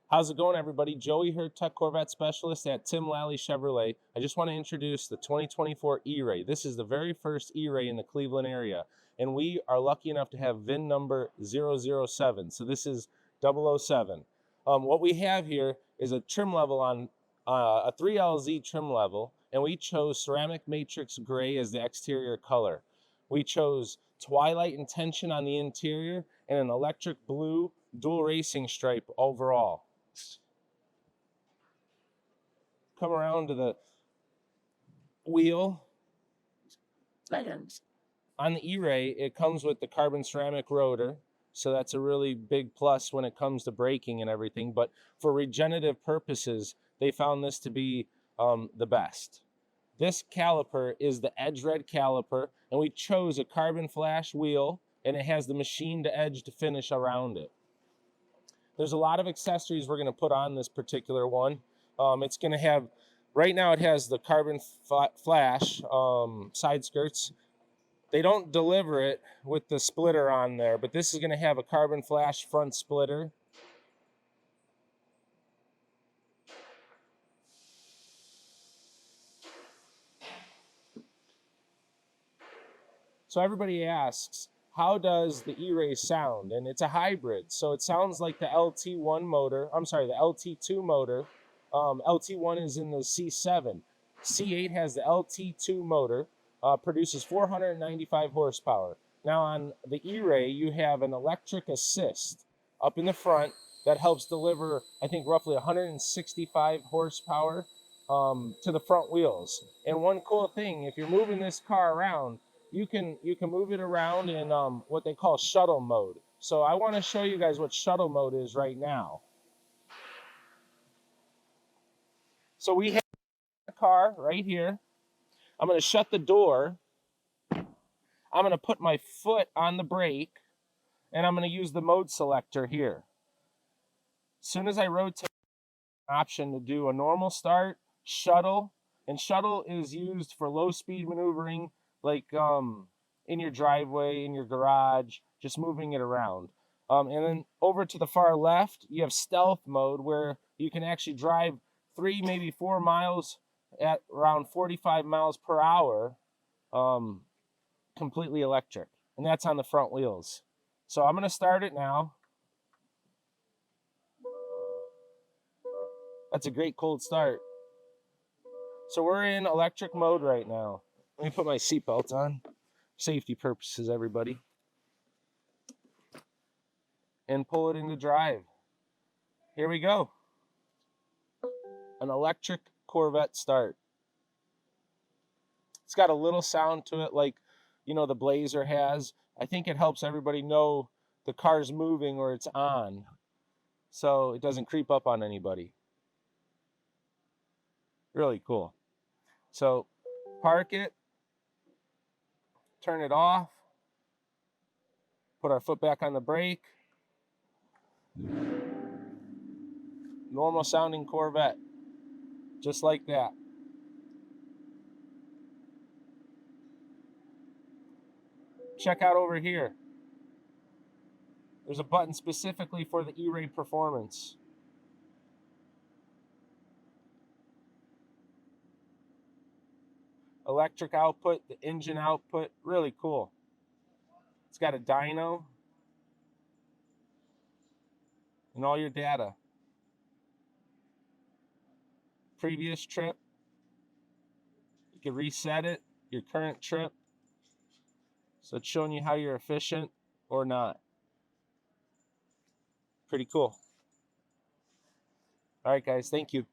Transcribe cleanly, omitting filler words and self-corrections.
How's it going, everybody? Joey here, Tech Corvette Specialist at Tim Lally Chevrolet. I just want to introduce the 2024 E-Ray. This is the very first E-Ray in the Cleveland area, and we are lucky enough to have VIN number 007, so this is 007. What we have here is a trim level on a 3LZ trim level, and we chose ceramic matrix gray as the exterior color. We chose twilight intention on the interior and an electric blue dual racing stripe overall. Come around to the wheel. On the E-Ray, it comes with the carbon ceramic rotor, so that's a really big plus when it comes to braking and everything. But for regenerative purposes, they found this to be the best. This caliper is the edge red caliper, and we chose a carbon flash wheel, and it has the machined edge to finish around it. There's a lot of accessories we're going to put on this particular one. It's going to have, right now it has the carbon flash side skirts. They don't deliver it with the splitter on there, but this is going to have a carbon flash front splitter. So everybody asks, how does the E-Ray sound? And it's a hybrid, so it sounds like the LT1 motor, I'm sorry, the LT2 motor. LT1 is in the C7. C8 has the LT2 motor, produces 495 horsepower. Now on the E-Ray, you have an electric assist up in the front that helps deliver, I think, roughly 165 horsepower to the front wheels. And one cool thing, if you're moving this car around, you can move it around in what they call shuttle mode. So I want to show you guys what shuttle mode is right now. So we have the car right here. I'm going to shut the door. I'm going to put my foot on the brake, and I'm going to use the mode selector here. As soon as I rotate, option to do a normal start, shuttle, and shuttle is used for low speed maneuvering, like in your driveway, in your garage, just moving it around. And then over to the far left, you have stealth mode, where you can actually drive 3, maybe 4 miles at around 45 miles per hour, completely electric. And that's on the front wheels. So I'm going to start it now. That's a great cold start. So we're in electric mode right now. Let me put my seatbelt on. Safety purposes, everybody. And pull it into drive. Here we go. An electric Corvette start. It's got a little sound to it like, you know, the Blazer has. I think it helps everybody know the car's moving or it's on, so it doesn't creep up on anybody. Really cool. So park it, turn it off, put our foot back on the brake. Normal sounding Corvette, just like that. Check out over here. There's a button specifically for the E-Ray performance. Electric output, the engine output, really cool. It's got a dyno and all your data. Previous trip, you can reset it, your current trip. So it's showing you how you're efficient or not. Pretty cool. All right, guys, thank you.